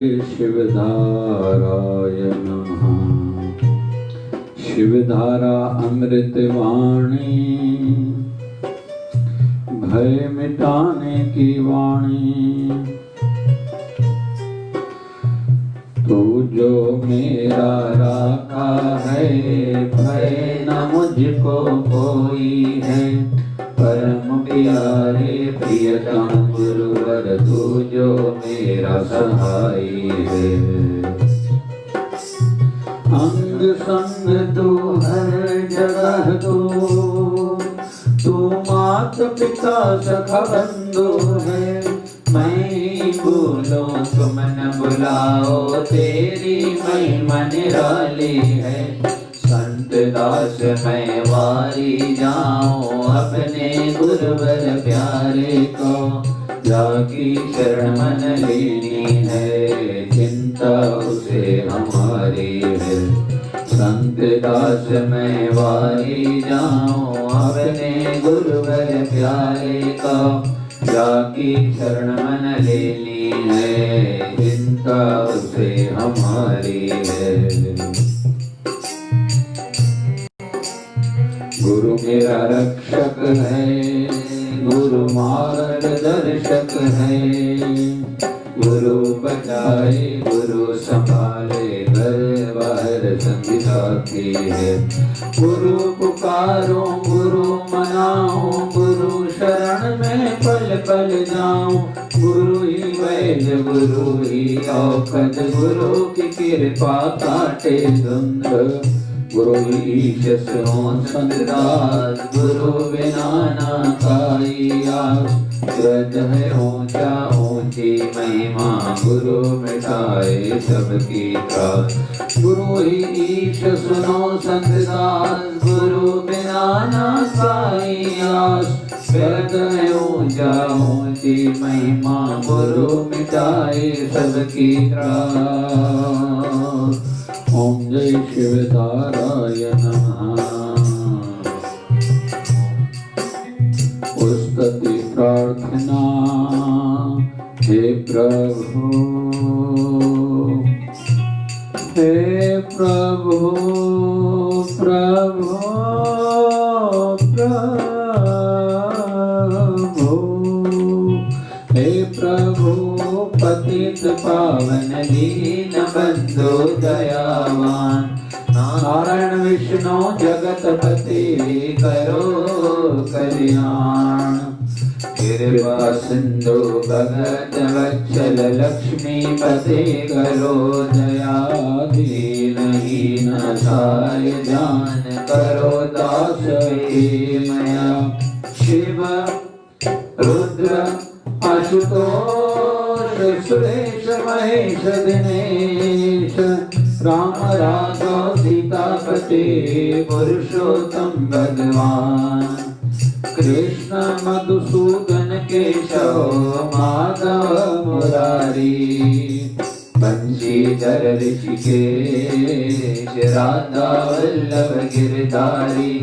शिवधाराय नमः। शिवधारा अमृत वाणी, भय मिटाने की वाणी। तू जो मेरा राखा है, भय न मुझको कोई है। परम प्यारे प्रियतम गुरुवर, तू जो मेरा सहाय है। अंग संग तू हर जगह तू मात पिता सखा बंधु है। मैं बोलो तुम न बुलाओ, तेरी महिमा निराली है। संत दास मैं वारी जाऊं, अपने गुरुवर प्यारे को। जाकी शरण मन लेनी है, चिंता उसे हमारी है। संत दास मैं वारी जाऊं, अपने गुरुवर प्यारे को। जाकी शरण मन लेनी है, चिंता उसे हमारी है। गुरु मेरा रक्षक है, गुरु मार्गदर्शक है। गुरु बचाए गुरु संभाले, घर बाहर संगी साथी है। गुरु पुकारो गुरु मनाओ, गुरु शरण में पल पल जाऊं। गुरु ही वैद्य गुरु ही औषध, गुरु की कृपा काटे दुंद। गुरु ईश सुनो संतदास, गुरु बिना ना काई आस। व्रत है ऊंचा ऊंची महिमा, गुरु मिटाए सबकी त्रास। गुरु ही ईश सुनो संतदास, गुरु बिना ना काई आस। व्रत है ऊंचा ऊंची महिमा, गुरु मिटाए सबकी त्रास। ओम जय शिवधाराय नमः। स्तुति प्रार्थना हे प्रभु, हे प्रभु, प्रभु, प्रभु, हे प्रभु। पतित पावन दीन बंधु दयावान, नारायण विष्णु जगतपति करो कल्याण। कृपा सिंधु भगत वत्सल लक्ष्मीपते करो दया। दीनहीन सहाय जान करो दास की मया। शिव रुद्र आशुतोष सुरेश महेश दिनेश। राम राघव सीतापति पुरुषोत्तम भगवान। कृष्ण मधुसूदन केशव माधव मुरारी। बंशीधर ऋषिकेश राधा वल्लभ गिरधारी।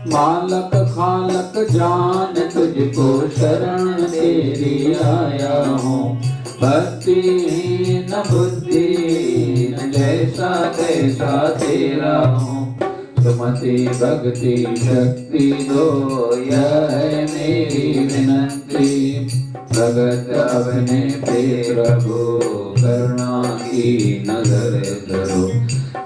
मालक खालक जान तुझको शरण तेरी आया हूँ। भक्तिहीन बुद्धिहीन जैसा तैसा तेरा हूँ। सुमति भक्ति शक्ति दो, यह है मेरी विनंती। भगत अपने पे प्रभु, करुणा की नजर धरो।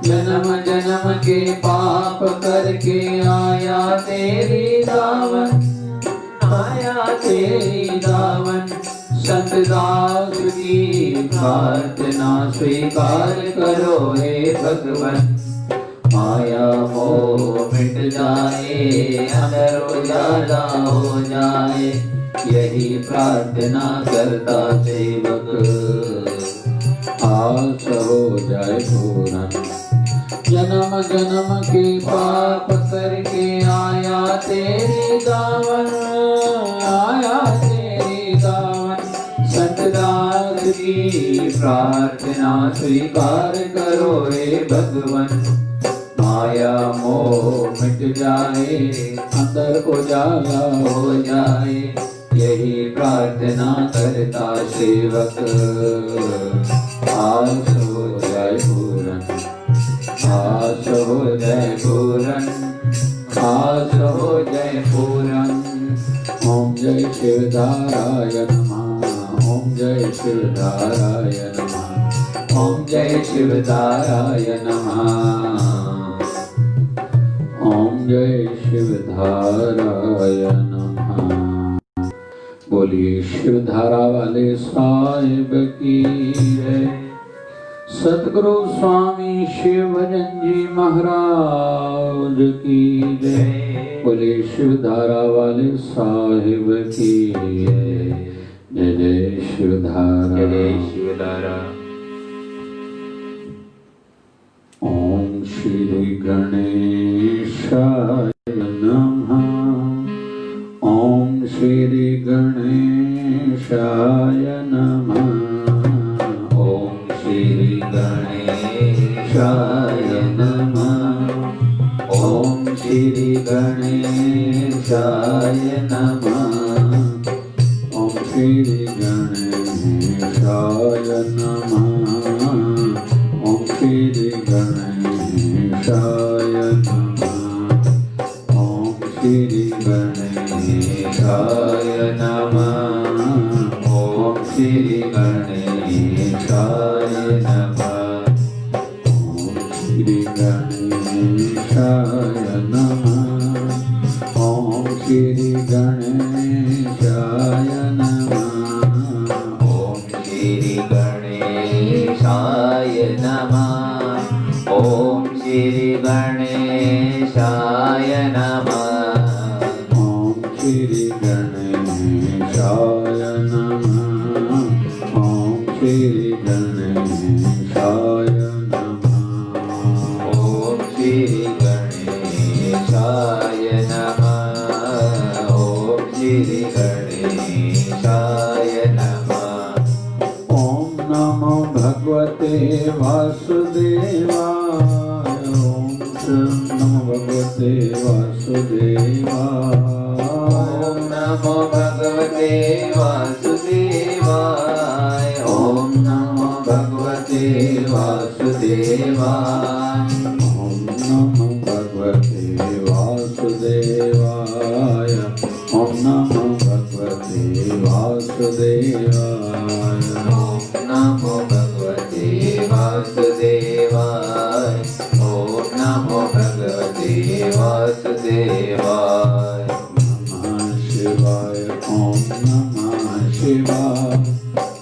जन्म जन्म के पाप करके आया तेरी दावन, आया तेरी दावन। संत दास की प्रार्थना स्वीकार करो हे भगवन। माया मोह मिट जाए, अंदर उजाला हो जाए। यही प्रार्थना करता सेवक, आस हो जाए पूर्ण। जन्म जन्म के पाप करके आया तेरी दावन, आया तेरी दावन। संत दास की प्रार्थना स्वीकार करो हे भगवन। माया मोह मिट जाए, अंदर उजाला हो जाए। यही प्रार्थना करता सेवक। आस हो जाए पूरन, आस हो जाए पूरन, आस हो जाए पूरन। ओम जय शिवधाराय नमः, ओम जय शिवधाराय नमः, ओम जय शिवधाराय नमः, ओम जय शिवधाराय नमः। बोलिए शिवधारा वाले साहिब की जय। सतगुरु स्वामी शिवभजन जी महाराज की जय। बोलिए शिवधारा वाले साहिब की जय। जय जय शिवधारा, जय शिवधारा। ओम श्री गणेशाय नमः, ओम श्री गणेशाय नमः, ओम श्री गणेशाय नमः, ओम श्री गणेशाय नमः, ओम श्री गणेशाय नमः, ओम श्री गणेशाय नमः, ओम श्री गणेशाय नमः, ओम श्री गणेशाय नमः, ओम श्री गणेशाय नमः, ओम श्री गणेशाय नमः, ओम श्री गणेशाय नमः, ओम श्री गणेशाय नमः, ओम श्री गणेशाय नमः, ओम श्री गणेशाय नमः, ओम श्री गणेशाय नमः, ओम श्री गणेशाय नमः। ओम नमो भगवते वासुदेवाय, ओम नमो भगवते वासुदेवाय, ओम नमो भगवते वासुदेवाय, ओम नमो भगवते वासुदेवाय, ओम नमो भगवते वासुदेवाय, ओम नमो भगवते वासुदेवाय, ओम नमो भगवते वासुदेवाय, ओम नमो भगवते वासुदेवाय। नमः शिवाय, ओम नमः शिवाय,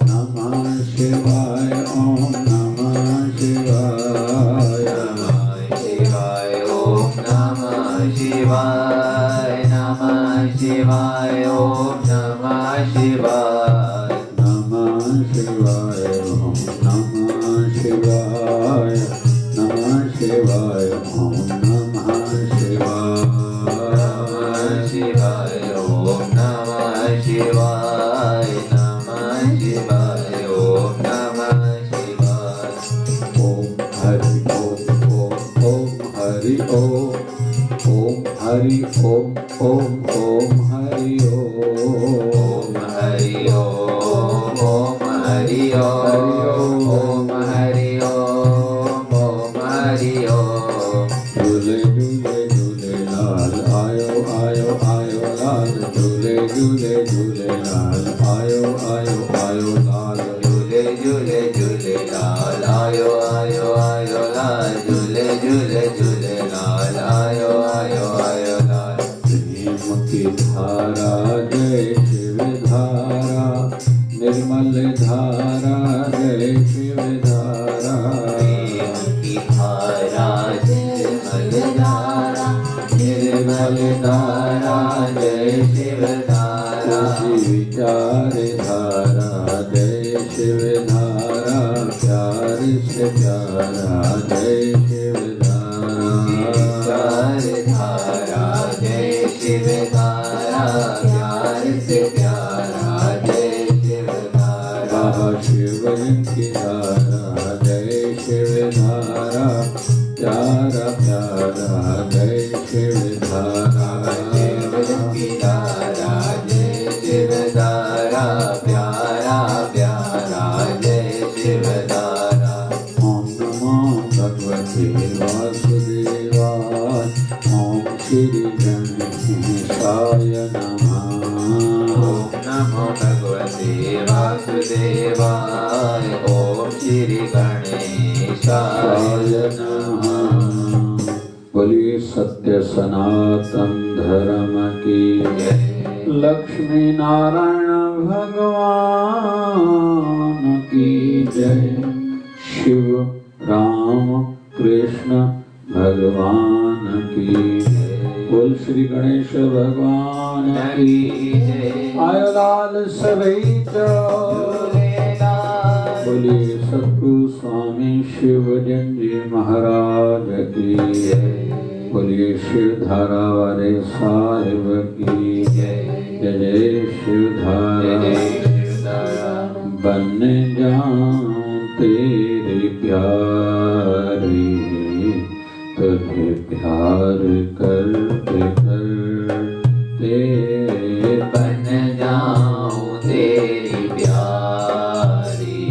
नमः शिवाय, ओम नमः शिवाय, नमः शिवाय, ओम नमः शिवाय, नमः शिवाय, ओम नमः शिवाय, नमः शिवाय, ओम नमः शिवाय, नमः शिवाय, ओम नमः शिवाय, ओम नमः शिवाय, नमः शिवाय, ओम नमः शिवाय। ओम हरि ओम, ओम हरि ओम, ओम हरि ओम, ओम हरि ओम, हरि ओम, ओम हरि ओम, ओम हरि ओम, ओम हरि ओम। झूले झूले झूले लाल आयो आयो आयो लाल, झूले झूले झूले लाल आयो आयो आयो लाल, झूले झूले झूले लाल आयो आयो आयो लाल, झूले झूले झूले लाल आयो आयो आयो लाल। प्रेम की धारा जय शिव धारा, निर्मल धारा जय शिव धारा, प्रेम की धारा निर्मल धारा, निर्मल धारा जय शिव धारा, विचार धारा जय शिव धारा, प्यार से प्यारा जय शिव धारा, धारा जय शिव धारा, प्यार से प्यारा जय शिव धारा। बाबा शिवलिंग की धारा जय शिव धारा, प्यारा प्यारा जय शिव धारा, शिवलिंग की धारा जय शिव धारा, प्यारा प्यारा जय शिव धारा। वासुदेवाय ओम श्री गणेशाय नमः। बोलिए सत्य सनातन धर्म की जय। लक्ष्मी नारायण भगवान की जय। शिव राम कृष्ण भगवान की जय। बोल श्री गणेश भगवान की जय। आयो लाल सवेत बोलिए सतगुरु स्वामी शिवजन जी महाराज की जय। बोलिए शिव धारा वाले साहिब की जय। जय जय शिवधारा। बन जाऊं तेरे प्यारे तुझे प्यार करते करते बन जाऊं तेरी प्यारी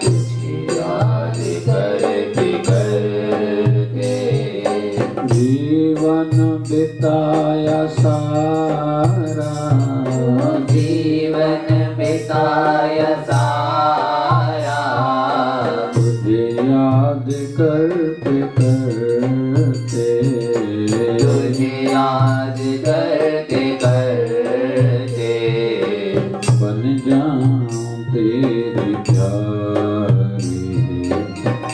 तुझे याद करते करते जीवन बिताया सारा जीवन बिताया सारा तुझे याद करते करते तुझे याद करते करते बन जाऊं तेरी प्यारी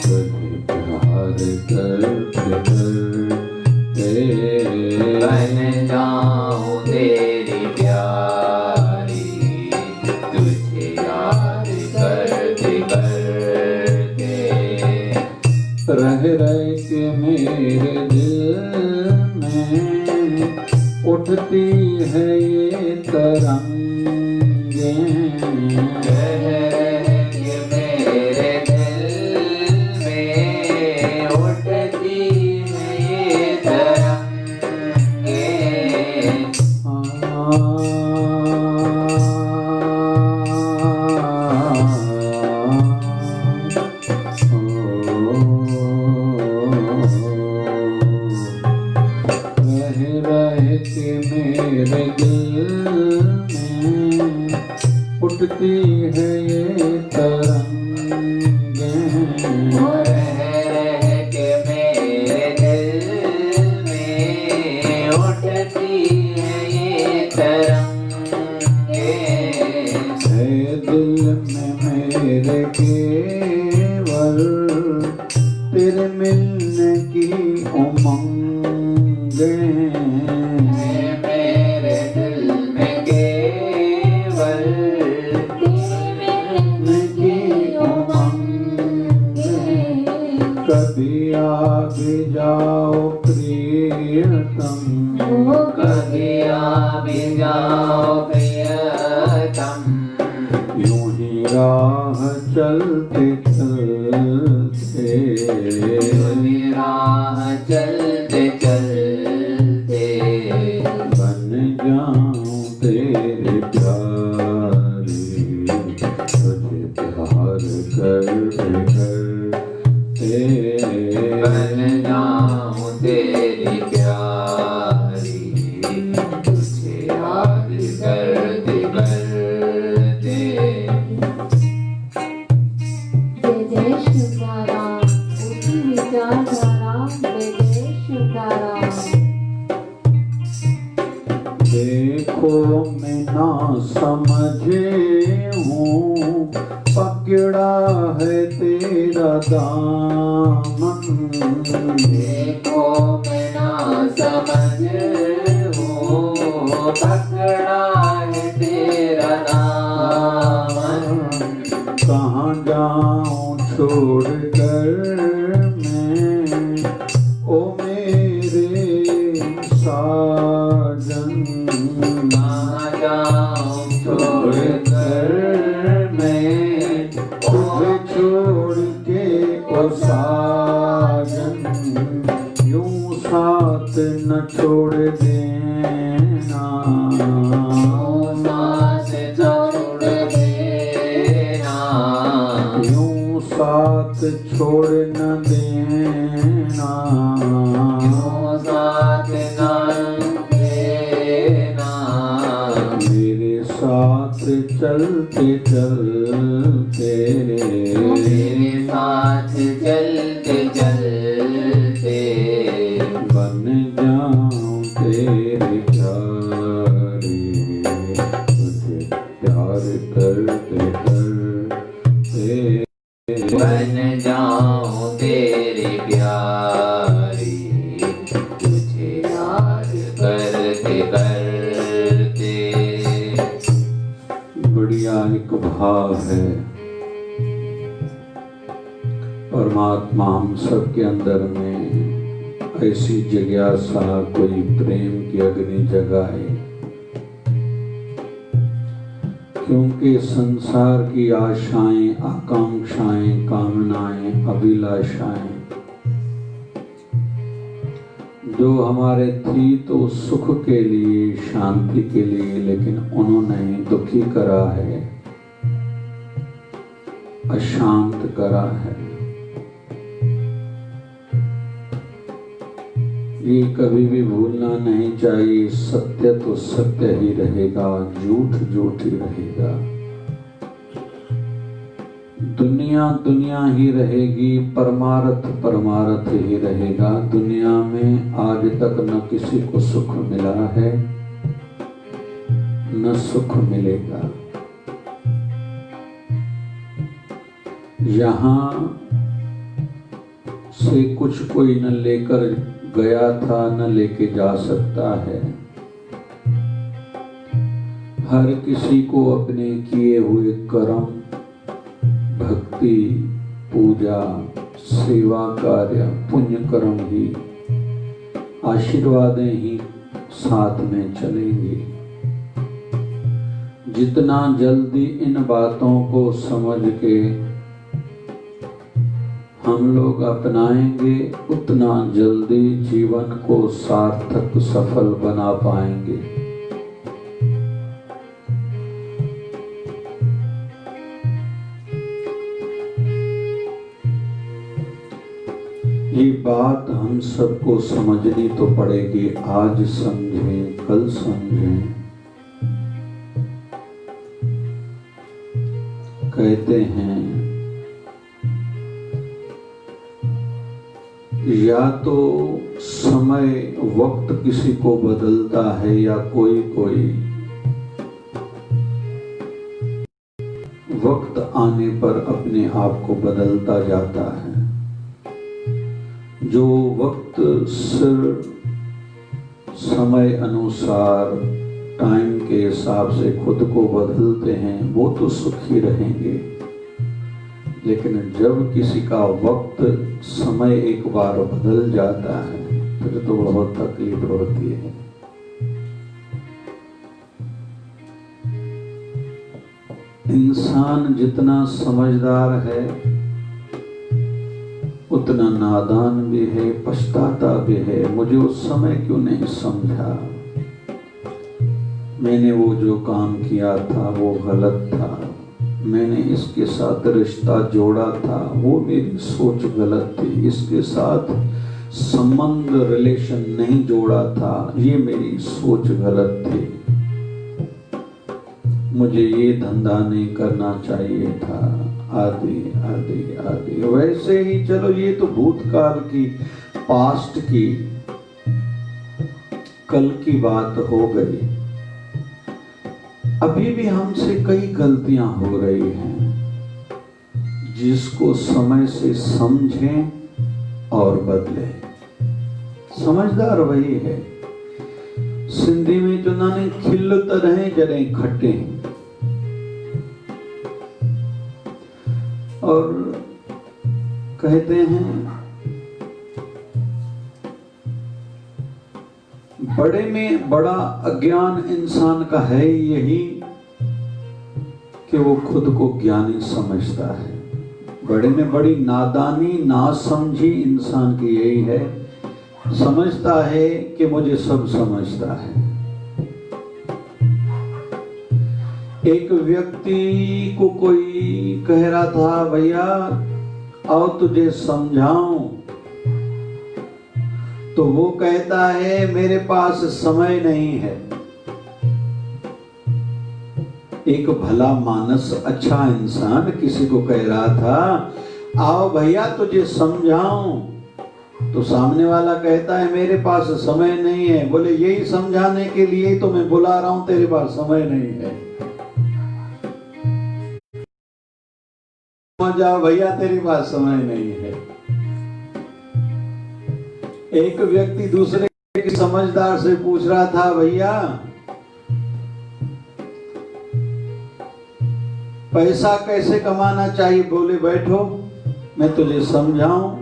तुझे प्यार करते करते बन जाऊं तेरी प्यारी तुझे याद करते करते रह रह के मेरे दिल में उठती है ये तरंगे रह रह के मेरे दिल में उठती है ये तरंगे रह रह के मेरे दिल में उठती है ये तरंगे रह रह के मेरे दिल में उठती है ये तरंगे है दिल में मेरे केवल तेरे मिलने की उमंगे मेरे दिल में केवल मिलने की उमंगे कभी आ भी जाओ प्रियतम कभी आ भी जाओ प्रियतम यूं ही राह चलते चलते तेरी राह चलते चलते बन जाऊं तेरे प्यारे तुझे प्यार करते करते बन जाऊं तेरी प्यारी तुझे याद करते करते जय जय शिवधारा उनकी विचारधारा जय जय शिवधारा। देखो मैं ना समझे हूँ पकड़ा है तेरा दामन देखो मैं ना समझ हूँ पकड़ा है तेरा दामन कहाँ जाऊँ छोड़ कर मैं ओ मेरे साजन कहाँ जाऊँ छोड़ कर मैं तुझे छोड़ के ओ साजन यूं साथ न छोड़ देना साथ छोड़ देना यूं साथ छोड़ न देना साथ न देना मेरे साथ चलते चलते तेरे साथ चलते चलते बन जाऊं तेरे प्यारे, तुझे प्यार करते करते बन जाऊं तेरे प्यारी, तुझे याद करते करते। बढ़िया एक भाव है। परमात्मा हम सबके अंदर में ऐसी जिज्ञासा, कोई प्रेम की अग्नि जगाए, क्योंकि संसार की आशाएं, आकांक्षाएं, कामनाएं, अभिलाषाएं जो हमारे थी तो सुख के लिए, शांति के लिए, लेकिन उन्होंने दुखी करा है, अशांत करा है। ये कभी भी भूलना नहीं चाहिए, सत्य तो सत्य ही रहेगा, झूठ झूठ ही रहेगा। दुनिया दुनिया ही रहेगी, परमार्थ परमार्थ ही रहेगा। दुनिया में आज तक न किसी को सुख मिला है, न सुख मिलेगा। यहाँ से कुछ कोई न लेकर गया था, न लेके जा सकता है। हर किसी को अपने किए हुए कर्म, भक्ति, पूजा, सेवा कार्य, पुण्य कर्म ही, आशीर्वादें ही साथ में चलेंगी। जितना जल्दी इन बातों को समझ के हम लोग अपनाएंगे, उतना जल्दी जीवन को सार्थक सफल बना पाएंगे। ये बात हम सबको समझनी तो पड़ेगी। आज समझें, कल समझें। कहते हैं या तो समय, वक्त किसी को बदलता है, या कोई कोई वक्त आने पर अपने आप को बदलता जाता है। जो वक्त सिर समय अनुसार, टाइम के हिसाब से खुद को बदलते हैं, वो तो सुखी रहेंगे। लेकिन जब किसी का वक्त, समय एक बार बदल जाता है, फिर तो बहुत तकलीफ होती है। इंसान जितना समझदार है उतना नादान भी है, पछताता भी है। मुझे उस समय क्यों नहीं समझा, मैंने वो जो काम किया था वो गलत था, मैंने इसके साथ रिश्ता जोड़ा था वो मेरी सोच गलत थी, इसके साथ संबंध, रिलेशन नहीं जोड़ा था, ये मेरी सोच गलत थी, मुझे ये धंधा नहीं करना चाहिए था, आदि आदि आदि। वैसे ही चलो, ये तो भूतकाल की, पास्ट की, कल की बात हो गई। अभी भी हमसे कई गलतियां हो रही हैं, जिसको समय से समझें और बदलें। समझदार वही है। सिंधी में जो नाने खिल्लत रहे जरे खट्टे, और कहते हैं बड़े में बड़ा अज्ञान इंसान का है यही कि वो खुद को ज्ञानी समझता है। बड़े में बड़ी नादानी, नासमझी इंसान की यही है, समझता है कि मुझे सब समझता है। एक व्यक्ति को कोई कह रहा था, भैया आओ तुझे समझाऊं, तो वो कहता है मेरे पास समय नहीं है। एक भला मानस अच्छा इंसान किसी को कह रहा था, आओ भैया तुझे समझाऊं। तो सामने वाला कहता है मेरे पास समय नहीं है। बोले यही समझाने के लिए तो मैं बुला रहा हूं, तेरे पास समय नहीं है। जाओ भैया तेरे पास समय नहीं है। एक व्यक्ति दूसरे समझदार से पूछ रहा था, भैया पैसा कैसे कमाना चाहिए? बोले बैठो मैं तुझे समझाऊं।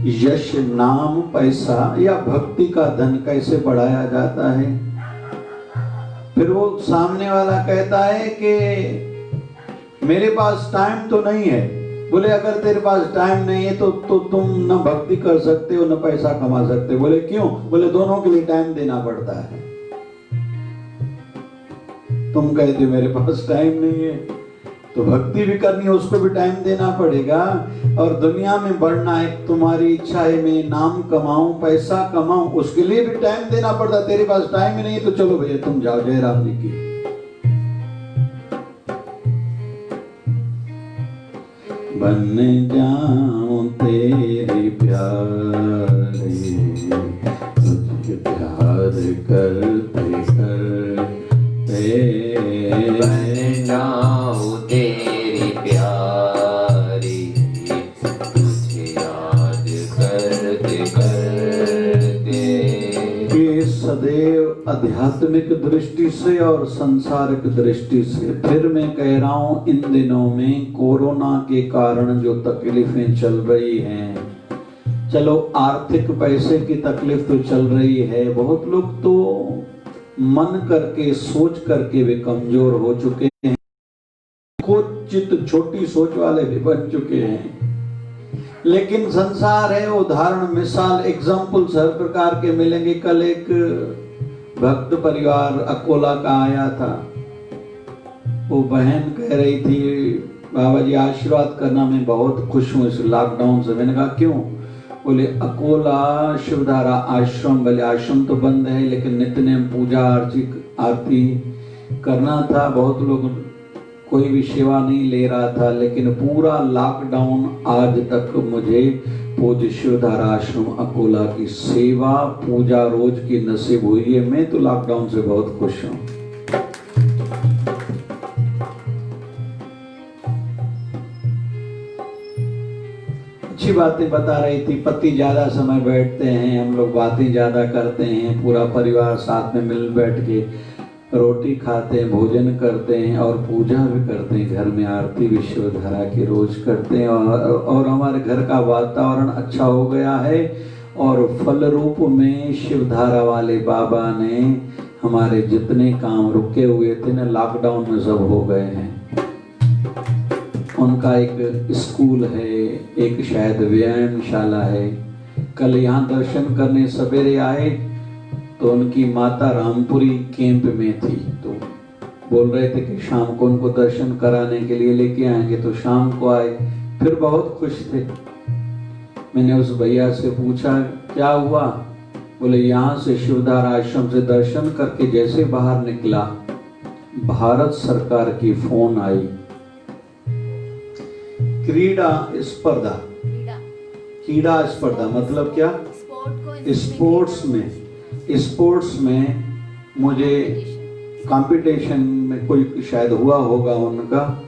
यश नाम पैसा या भक्ति का धन कैसे बढ़ाया जाता है? फिर वो सामने वाला कहता है कि मेरे पास टाइम तो नहीं है। बोले अगर तेरे पास टाइम नहीं है तो तुम न भक्ति कर सकते हो न पैसा कमा सकते। बोले क्यों? बोले दोनों के लिए टाइम देना पड़ता है। तुम कहते मेरे पास टाइम नहीं है, तो भक्ति भी करनी है, उसको भी टाइम देना पड़ेगा। और दुनिया में बढ़ना है, तुम्हारी इच्छा है मैं नाम कमाऊं पैसा कमाऊं, उसके लिए भी टाइम देना पड़ता। तेरे पास टाइम ही नहीं है तो चलो भैया तुम जाओ जयराम जी की। बन जाऊं तेरी प्यारी, तुझे प्यार करते करते बन जाऊं तेरी प्यारी, तुझे याद करते करते। ये सदैव आध्यात्मिक दृष्टि से और सांसारिक दृष्टि से, फिर मैं कह रहा हूं इन दिनों में कोरोना के कारण जो तकलीफें चल रही हैं, चलो आर्थिक पैसे की तकलीफ तो चल रही है, बहुत लोग तो मन करके सोच करके वे कमजोर हो चुके हैं, चित छोटी सोच वाले भी बन चुके हैं। लेकिन संसार है, उदाहरण मिसाल एग्जाम्पल्स हर प्रकार के मिलेंगे। कल एक भक्त परिवार अकोला का आया था, वो बहन कह रही थी बाबा जी आशीर्वाद करना, मैं बहुत खुश हूँ इस लॉकडाउन से। मैंने कहा क्यों? बोले अकोला शिवधारा आश्रम, बोले आश्रम तो बंद है लेकिन नित्य नेम पूजा आरती करना था, बहुत लोग कोई भी सेवा नहीं ले रहा था, लेकिन पूरा लॉकडाउन आज तक मुझे पूज्य शिवधारा आश्रम अकोला की सेवा पूजा रोज की नसीब हुई है। मैं तो लॉकडाउन से बहुत खुश हूँ। अच्छी बातें बता रही थी। पति ज्यादा समय बैठते हैं, हम लोग बातें ज्यादा करते हैं, पूरा परिवार साथ में मिल बैठ के रोटी खाते हैं, भोजन करते हैं और पूजा भी करते हैं। घर में आरती भी शिवधारा की रोज करते हैं और हमारे घर का वातावरण अच्छा हो गया है। और फल रूप में शिवधारा वाले बाबा ने हमारे जितने काम रुके हुए थे ना लॉकडाउन में सब हो गए हैं। उनका एक स्कूल है, एक शायद व्यायामशाला है। कल यहाँ दर्शन करने सवेरे आए तो उनकी माता रामपुरी कैंप में थी, तो बोल रहे थे कि शाम को उनको दर्शन कराने के लिए लेके आएंगे, तो शाम को आए, फिर बहुत खुश थे। मैंने उस भैया से पूछा क्या हुआ? बोले यहाँ से शिवधारा आश्रम से दर्शन करके जैसे बाहर निकला, भारत सरकार की फोन आई, क्रीड़ा स्पर्धा मतलब क्या? स्पोर्ट्स में मुझे कंपटीशन में कोई शायद हुआ होगा उनका,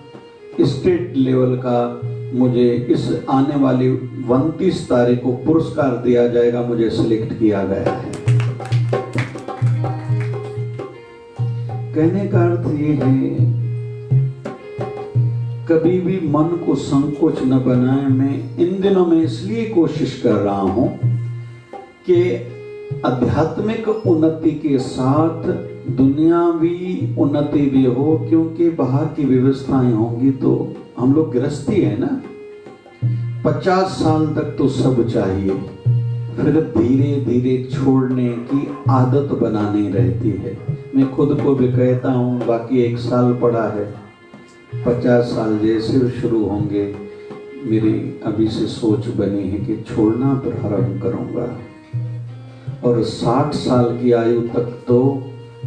स्टेट लेवल का मुझे इस आने वाली 29 तारीख को पुरस्कार दिया जाएगा, मुझे सिलेक्ट किया गया है। कहने का अर्थ ये है कभी भी मन को संकोच न बनाए। मैं इन दिनों में इसलिए कोशिश कर रहा हूं कि आध्यात्मिक उन्नति के साथ दुनियावी उन्नति भी हो, क्योंकि बाहर की व्यवस्थाएं होंगी तो हम लोग गृहस्थी है ना, 50 साल तक तो सब चाहिए, फिर धीरे धीरे छोड़ने की आदत बनानी रहती है। मैं खुद को भी कहता हूँ, बाकी 1 साल पड़ा है, 50 साल जैसे शुरू होंगे मेरी अभी से सोच बनी है कि छोड़ना प्रारंभ करूंगा। और 60 साल की आयु तक तो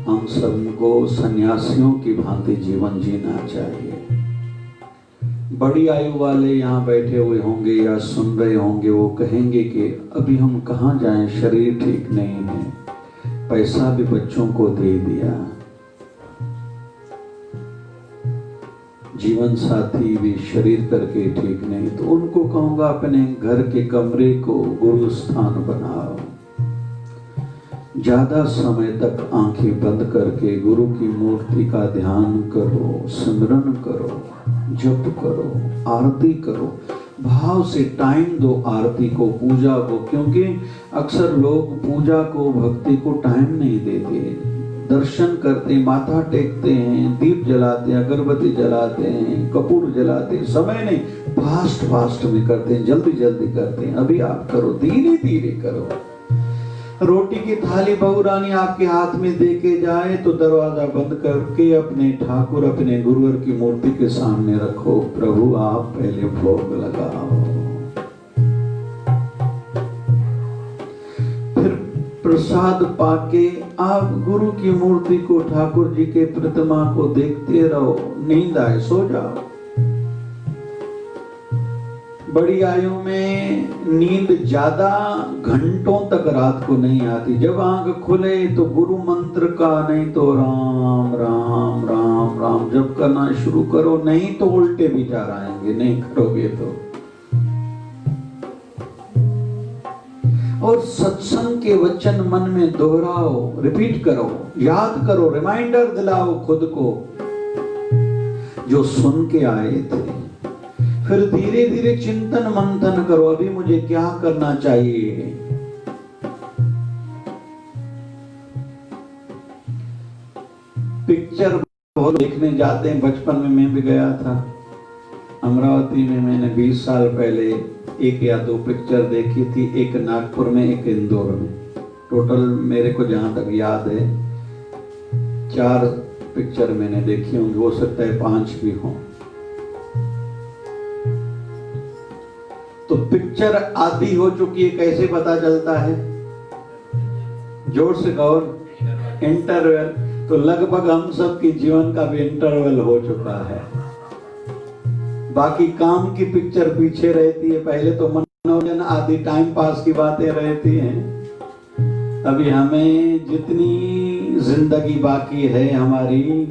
हम सबको सन्यासियों की भांति जीवन जीना चाहिए। बड़ी आयु वाले यहाँ बैठे हुए होंगे या सुन रहे होंगे, वो कहेंगे कि अभी हम कहाँ जाएं, शरीर ठीक नहीं है, पैसा भी बच्चों को दे दिया, जीवन साथी भी शरीर करके ठीक नहीं, तो उनको कहूंगा अपने घर के कमरे को गुरु स्थान बनाओ। ज्यादा समय तक आंखें बंद करके गुरु की मूर्ति का ध्यान करो, सिमरन करो, जप करो, आरती करो, भाव से टाइम दो आरती को, पूजा को, क्योंकि अक्सर लोग पूजा को, भक्ति को टाइम नहीं देते। दर्शन करते, माथा टेकते हैं, दीप जलाते हैं, अगरबत्ती जलाते हैं, कपूर जलाते हैं, समय नहीं, फास्ट फास्ट में करते हैं, जल्दी जल्दी करते हैं। अभी आप करो, धीरे धीरे करो। रोटी की थाली बहू रानी आपके हाथ में दे के जाए तो दरवाजा बंद करके अपने ठाकुर, अपने गुरुवर की मूर्ति के सामने रखो, प्रभु आप पहले भोग लगाओ। फिर प्रसाद पाके आप गुरु की मूर्ति को, ठाकुर जी के प्रतिमा को देखते रहो, नींद आए सो जाओ। बड़ी आयु में नींद ज्यादा घंटों तक रात को नहीं आती। जब आंख खुले तो गुरु मंत्र का, नहीं तो राम राम राम राम जप करना शुरू करो, नहीं तो उल्टे विचार आएंगे, नहीं करोगे तो। और सत्संग के वचन मन में दोहराओ, रिपीट करो, याद करो, रिमाइंडर दिलाओ खुद को जो सुन के आए थे। फिर धीरे धीरे चिंतन मंथन करो, अभी मुझे क्या करना चाहिए। पिक्चर बहुत देखने जाते हैं, बचपन में मैं भी गया था। अमरावती में मैंने 20 साल पहले 1 या 2 पिक्चर देखी थी, एक नागपुर में, एक इंदौर में। टोटल मेरे को जहां तक याद है 4 पिक्चर मैंने देखी होंगी, हो सकता है 5 भी हों। तो पिक्चर आदि हो चुकी है, कैसे पता चलता है? जोर से गौर, इंटरवल। तो लगभग हम सब की जीवन का भी इंटरवल हो चुका है। बाकी काम की पिक्चर पीछे रहती है, पहले तो मनोरंजन आदि टाइम पास की बातें रहती हैं। अभी हमें जितनी जिंदगी बाकी है, हमारी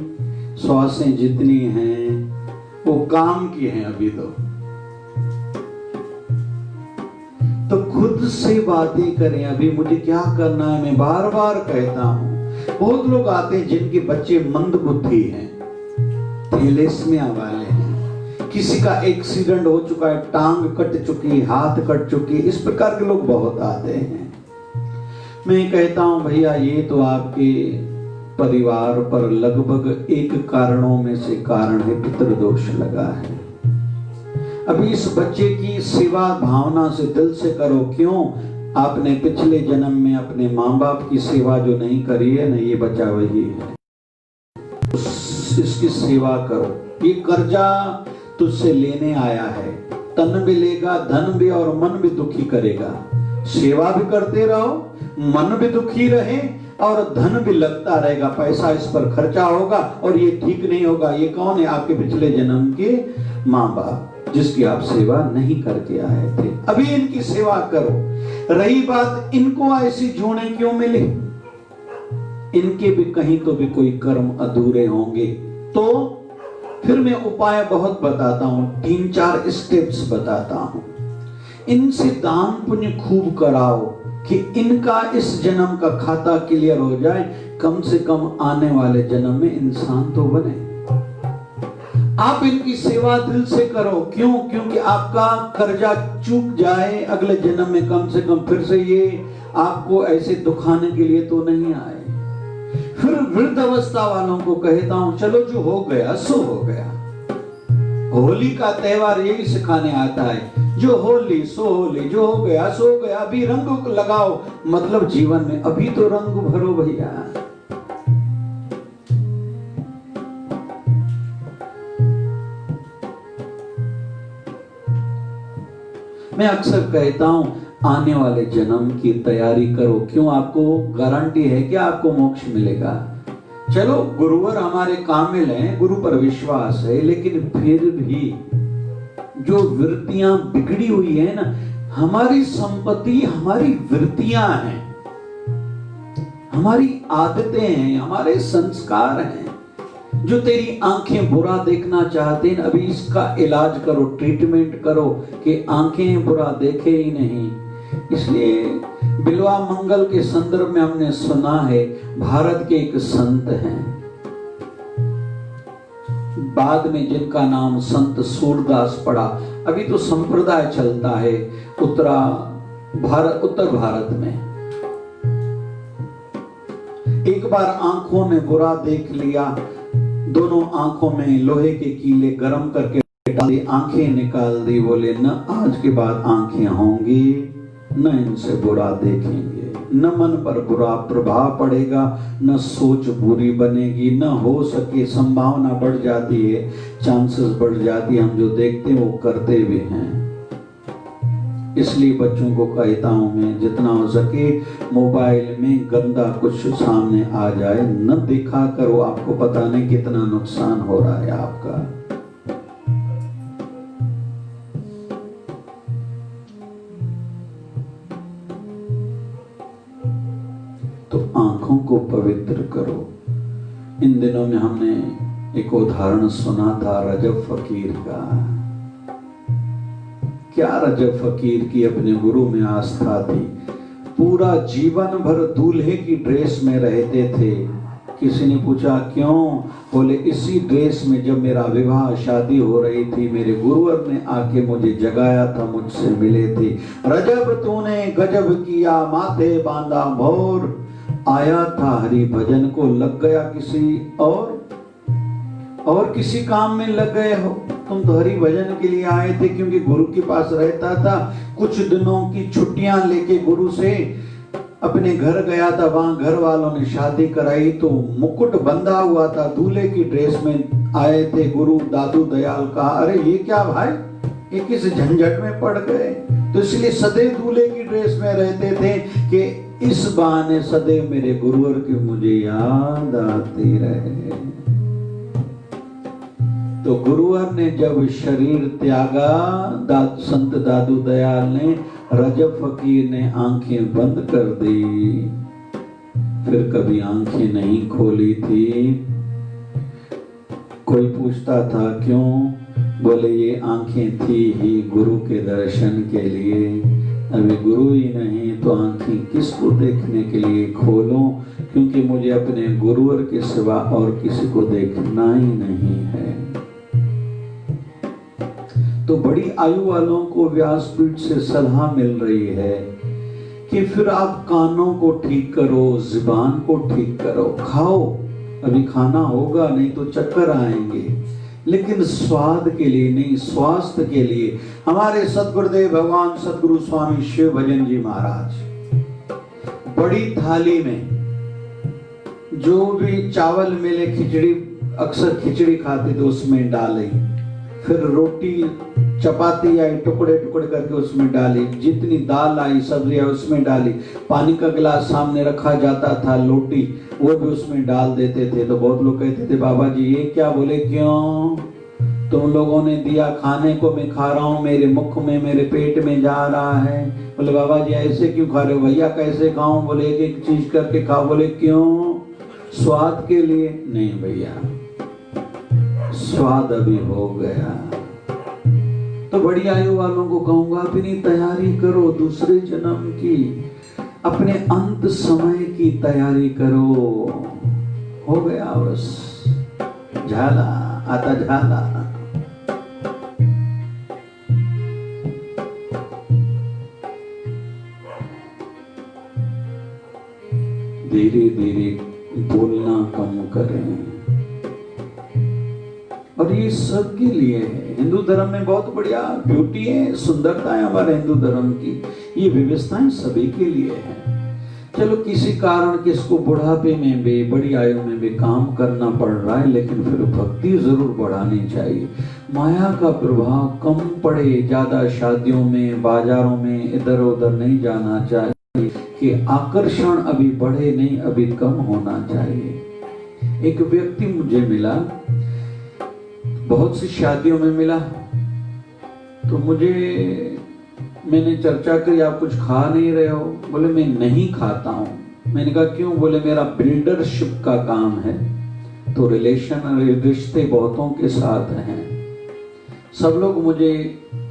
श्वासें जितनी हैं वो काम की हैं अभी तो खुद से बातें करें, अभी मुझे क्या करना है। मैं बार बार कहता हूं, बहुत लोग आते हैं जिनके बच्चे मंद बुद्धि हैं, थैलेसीमिया वाले हैं, किसी का एक्सीडेंट हो चुका है, टांग कट चुकी, हाथ कट चुकी, इस प्रकार के लोग बहुत आते हैं। मैं कहता हूं भैया ये तो आपके परिवार पर लगभग एक कारणों में से कारण है, पितृदोष लगा है। अभी इस बच्चे की सेवा भावना से दिल से करो। क्यों? आपने पिछले जन्म में अपने माँ बाप की सेवा जो नहीं करी है ना, ये बच्चा वही है, इसकी सेवा करो। ये कर्जा तुझसे लेने आया है, तन भी लेगा, धन भी, और मन भी दुखी करेगा। सेवा भी करते रहो, मन भी दुखी रहे और धन भी लगता रहेगा, पैसा इस पर खर्चा होगा और ये ठीक नहीं होगा। ये कौन है? आपके पिछले जन्म के माँ बाप, जिसकी आप सेवा नहीं करके आए थे। अभी इनकी सेवा करो। रही बात, इनको ऐसी जूने क्यों मिले? इनके भी कहीं तो भी कोई कर्म अधूरे होंगे। तो फिर मैं उपाय बहुत बताता हूं, 3-4 स्टेप्स बताता हूं। इनसे दान पुण्य खूब कराओ कि इनका इस जन्म का खाता क्लियर हो जाए, कम से कम आने वाले जन्म में इंसान तो बने। आप इनकी सेवा दिल से करो। क्यों? क्योंकि आपका कर्जा चूक जाए अगले जन्म में, कम से कम फिर से ये आपको ऐसे दुखाने के लिए तो नहीं आए। फिर वृद्ध अवस्था वालों को कहता हूं, चलो जो हो गया सो हो गया। होली का त्योहार यही सिखाने आता है, जो होली सो होली, जो हो गया सो हो गया। अभी रंग लगाओ, मतलब जीवन में अभी तो रंग भरो भैया। मैं अक्सर कहता हूं, आने वाले जन्म की तैयारी करो। क्यों? आपको गारंटी है कि आपको मोक्ष मिलेगा। चलो गुरुवर हमारे कामिल हैं, गुरु पर विश्वास है, लेकिन फिर भी जो वृत्तियां बिगड़ी हुई है ना, हमारी संपत्ति हमारी वृत्तियां हैं, हमारी आदतें हैं, हमारे संस्कार हैं। जो तेरी आंखें बुरा देखना चाहते हैं, अभी इसका इलाज करो, ट्रीटमेंट करो कि आंखें बुरा देखे ही नहीं। इसलिए बिल्वा मंगल के संदर्भ में हमने सुना है, भारत के एक संत हैं, बाद में जिनका नाम संत सूरदास पड़ा। अभी तो संप्रदाय चलता है उत्तर भारत में। एक बार आंखों ने बुरा देख लिया, दोनों आंखों में लोहे के कीले गरम करके डाली, आंखें निकाल दी, बोले न आज के बाद आंखें होंगी, न इनसे बुरा देखेंगे, न मन पर बुरा प्रभाव पड़ेगा, न सोच बुरी बनेगी, न हो सके संभावना बढ़ जाती है, चांसेस बढ़ जाती है, हम जो देखते हैं वो करते भी हैं। इसलिए बच्चों को कहता हूं मैं, जितना हो सके मोबाइल में गंदा कुछ सामने आ जाए न देखा करो, आपको पता नहीं कितना नुकसान हो रहा है आपका। तो आंखों को पवित्र करो। इन दिनों में हमने एक उदाहरण सुना था रजब फकीर का। क्या रजब फकीर की अपने गुरु में आस्था थी, पूरा जीवन भर दूल्हे की ड्रेस में रहते थे। किसी ने पूछा क्यों, बोले इसी ड्रेस में जब मेरा विवाह शादी हो रही थी, मेरे गुरुवर ने आके मुझे जगाया था, मुझसे मिले थे। रजब तूने गजब किया, माथे बांधा भोर, आया था हरि भजन को, लग गया किसी और किसी काम में लग गए हो। तुम तो हरि भजन के लिए आए थे, क्योंकि गुरु के पास रहता था। कुछ दिनों की छुट्टियां लेके गुरु से अपने घर गया था, वहां घर वालों ने शादी कराई तो मुकुट बंधा हुआ था, दूल्हे की ड्रेस में आए थे। गुरु दादू दयाल कहा, अरे ये क्या भाई, ये किस झंझट में पड़ गए। तो इसलिए सदैव दूल्हे की ड्रेस में रहते थे कि इस बहाने सदैव मेरे गुरुवर की मुझे याद आती रहे। तो गुरुवर ने जब शरीर त्यागा, संत दादू दयाल ने, रजब फकीर ने आंखें बंद कर दी, फिर कभी आंखें नहीं खोली थी। कोई पूछता था क्यों, बोले ये आंखें थी ही गुरु के दर्शन के लिए, अभी गुरु ही नहीं तो आंखें किसको देखने के लिए खोलूं, क्योंकि मुझे अपने गुरुवर के सिवा और किसी को देखना ही नहीं है। तो बड़ी आयु वालों को व्यासपीठ से सलाह मिल रही है कि फिर आप कानों को ठीक करो, जुबान को ठीक करो, खाओ, अभी खाना होगा नहीं तो चक्कर आएंगे, लेकिन स्वाद के लिए नहीं, स्वास्थ्य के लिए। हमारे सदगुरुदेव भगवान सदगुरु स्वामी शिव भजन जी महाराज बड़ी थाली में जो भी चावल मिले, खिचड़ी, अक्सर खिचड़ी खाते थे, उसमें डाले, फिर रोटी चपाती आई टुकड़े टुकड़े करके उसमें डाली, जितनी दाल आई सब्जी आई उसमें डाली, पानी का गिलास सामने रखा जाता था, लोटी वो भी उसमें डाल देते थे। तो बहुत लोग कहते थे बाबा जी ये क्या, बोले क्यों, तुम लोगों ने दिया खाने को, मैं खा रहा हूँ, मेरे मुख में मेरे पेट में जा रहा है। बोले बाबा जी ऐसे क्यों खा रहे हो, भैया कैसे खाऊं, बोले एक एक चीज करके खाओ। बोले क्यों, स्वाद के लिए। नहीं भैया, स्वाद अभी हो गया। तो बड़ी आयु वालों को कहूंगा, अपनी तैयारी करो दूसरे जन्म की, अपने अंत समय की तैयारी करो। हो गया बस, झाला आता झाला। धीरे धीरे बोलना कम करें, और ये सबके लिए है। हिंदू धर्म में बहुत बढ़िया ब्यूटी है, सुंदरता है हमारे हिंदू धर्म की, ये व्यवस्थाएं सभी के लिए है। चलो किसी कारण किसको बुढ़ापे में भी, बड़ी आयु में भी काम करना पड़ रहा है, लेकिन फिर भक्ति जरूर बढ़ानी चाहिए, माया का प्रभाव कम पड़े, ज्यादा शादियों में, बाजारों में इधर उधर नहीं जाना चाहिए, कि आकर्षण अभी बढ़े नहीं, अभी कम होना चाहिए। एक व्यक्ति मुझे मिला, बहुत सी शादियों में मिला, तो मैंने चर्चा करी, आप कुछ खा नहीं रहे हो? बोले मैं नहीं खाता हूँ। मैंने कहा क्यों? बोले मेरा बिल्डरशिप का काम है, तो रिश्ते बहुतों के साथ हैं, सब लोग मुझे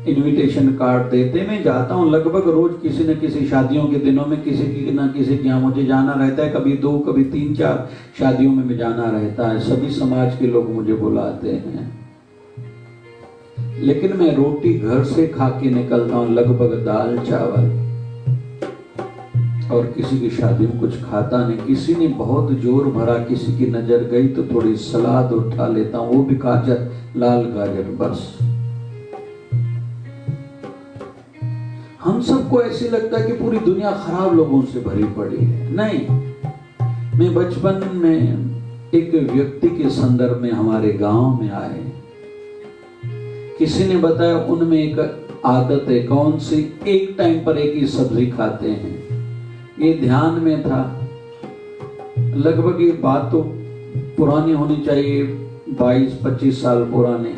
इनविटेशन कार्ड देते, मैं जाता हूँ लगभग रोज किसी न किसी शादियों के दिनों में किसी की ना किसी के यहाँ मुझे जाना रहता है, कभी 2 कभी 3-4 शादियों में जाना रहता है, सभी समाज के लोग मुझे बुलाते हैं। लेकिन मैं रोटी घर से खा के निकलता हूँ, लगभग दाल चावल, और किसी की शादी में कुछ खाता नहीं। किसी ने बहुत जोर भरा, किसी की नजर गई तो थोड़ी सलाद उठा लेता हूँ, वो भी गाजर, लाल गाजर, बस। हम सबको ऐसे लगता है कि पूरी दुनिया खराब लोगों से भरी पड़ी है। नहीं, मैं बचपन में एक व्यक्ति के संदर्भ में हमारे गांव में आए, किसी ने बताया उनमें एक आदत है, कौन सी? एक टाइम पर एक ही सब्जी खाते हैं। ये ध्यान में था, लगभग ये बात तो पुरानी होनी चाहिए, 22-25 साल पुराने,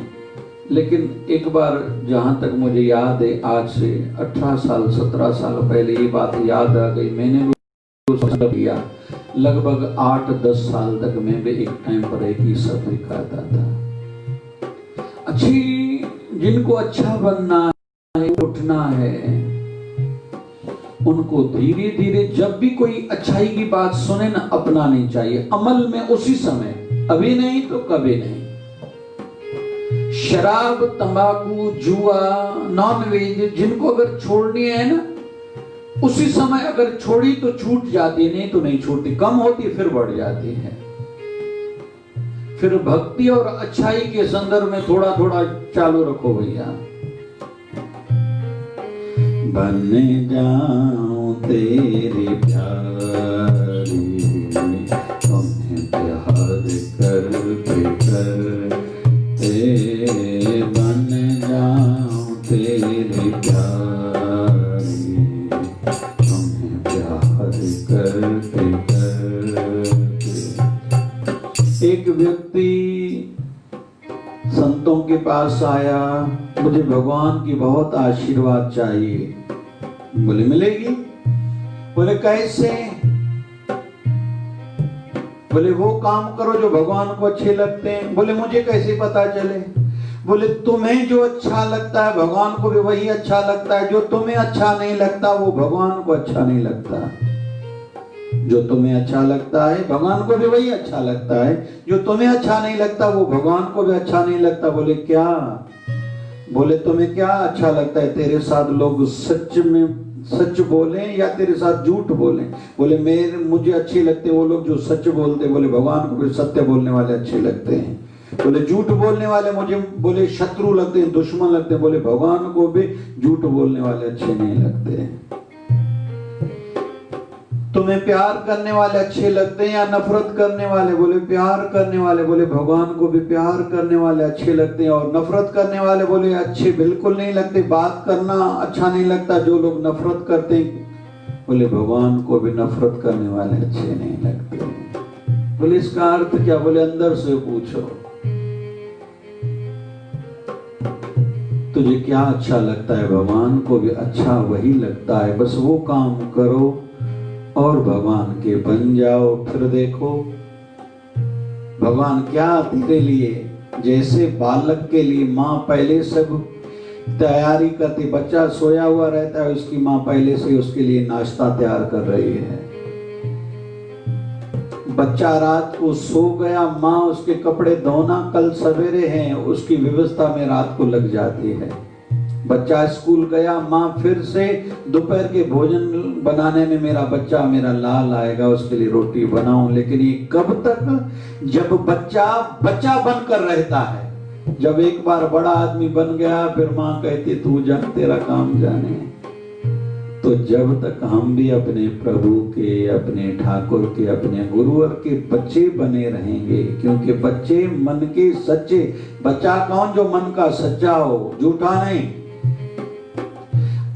लेकिन एक बार जहां तक मुझे याद है, आज से 18 साल 17 साल पहले ये बात याद आ गई। मैंने भी किया, लगभग 8-10 साल तक मैं भी एक टाइम पर एक ही सब्जी खाता था। जिनको अच्छा बनना है, उठना है, उनको धीरे धीरे जब भी कोई अच्छाई की बात सुने ना, अपनानी चाहिए अमल में उसी समय, अभी नहीं तो कभी नहीं। शराब, तंबाकू, जुआ, नॉनवेज, जिनको अगर छोड़नी है ना, उसी समय अगर छोड़ी तो छूट जाती है, नहीं तो नहीं छूटती, कम होती फिर बढ़ जाती है। फिर भक्ति और अच्छाई के संदर्भ में थोड़ा थोड़ा चालू रखो भैया। बन जाऊं तेरी प्यारी, तुम्हें प्यार करते करते, बन जाऊं तेरी प्यारी, तुम्हें प्यार करते करते। एक व्यक्ति संतों के पास आया, मुझे भगवान की बहुत आशीर्वाद चाहिए। बोले मिलेगी? बोले कैसे? बोले वो काम करो जो भगवान को अच्छे लगते हैं। बोले मुझे कैसे पता चले? बोले तुम्हें जो अच्छा लगता है भगवान को भी वही अच्छा लगता है, जो तुम्हें अच्छा नहीं लगता वो भगवान को अच्छा नहीं लगता। जो तुम्हें अच्छा लगता है भगवान को भी वही अच्छा लगता है, जो तुम्हें अच्छा नहीं लगता वो भगवान को भी अच्छा नहीं लगता। बोले क्या? बोले तुम्हें क्या अच्छा लगता है? तेरे साथ लोग सच बोले या तेरे साथ झूठ बोले? बोले मुझे अच्छे लगते वो लोग जो सच बोलते। बोले भगवान को भी सत्य बोलने वाले अच्छे लगते हैं। बोले झूठ बोलने वाले मुझे बोले शत्रु लगते हैं, दुश्मन लगते हैं। बोले भगवान को भी झूठ बोलने वाले अच्छे नहीं लगते। तुम्हें प्यार करने वाले अच्छे लगते हैं या नफरत करने वाले? बोले प्यार करने वाले। बोले भगवान को भी प्यार करने वाले अच्छे लगते हैं, और नफरत करने वाले बोले अच्छे बिल्कुल नहीं लगते, बात करना अच्छा नहीं लगता जो लोग नफरत करते हैं। बोले भगवान को भी नफरत करने वाले अच्छे नहीं लगते। बोले इसका अर्थ क्या? बोले अंदर से पूछो, तुझे क्या अच्छा लगता है? भगवान को भी अच्छा वही लगता है, बस वो काम करो और भगवान के बन जाओ। फिर देखो भगवान क्या तेरे लिए, जैसे बालक के लिए माँ पहले सब तैयारी करती, बच्चा सोया हुआ रहता है, उसकी माँ पहले से उसके लिए नाश्ता तैयार कर रही है। बच्चा रात को सो गया, माँ उसके कपड़े धोना कल सवेरे हैं उसकी व्यवस्था में रात को लग जाती है। बच्चा स्कूल गया, माँ फिर से दोपहर के भोजन बनाने में मेरा बच्चा मेरा लाल आएगा, उसके लिए रोटी बनाऊं। लेकिन ये कब तक? जब बच्चा बच्चा बनकर रहता है। जब एक बार बड़ा आदमी बन गया फिर माँ कहती तू जा, तेरा काम जाने। तो जब तक हम भी अपने प्रभु के, अपने ठाकुर के, अपने गुरुवर के बच्चे बने रहेंगे, क्योंकि बच्चे मन के सच्चे। बच्चा कौन? जो मन का सच्चा हो, झूठा नहीं।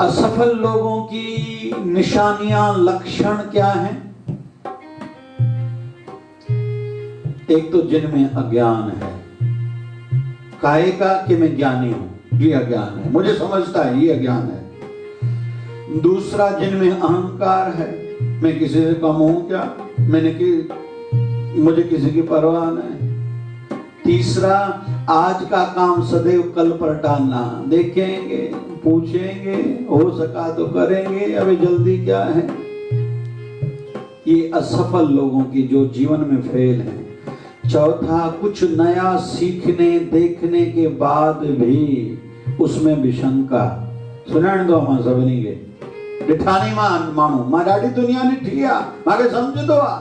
असफल लोगों की निशानियां, लक्षण क्या हैं? एक तो जिनमें अज्ञान है, काहे का कि मैं ज्ञानी हूं, ये अज्ञान है, मुझे समझता है, ये अज्ञान है। दूसरा जिनमें अहंकार है, मैं किसी से कम हूं क्या, मुझे किसी की परवाह नहीं। तीसरा आज का काम सदैव कल पर टालना, देखेंगे, पूछेंगे, हो सका तो करेंगे, अभी जल्दी क्या है। ये असफल लोगों की जो जीवन में फेल है। चौथा, कुछ नया सीखने देखने के बाद भी उसमें भी शंका। सुनने दो मां सबनी के डिठानी मानो मां ॾाढी दुनिया ॾिठी आहे, मूंखे समझ दो आ।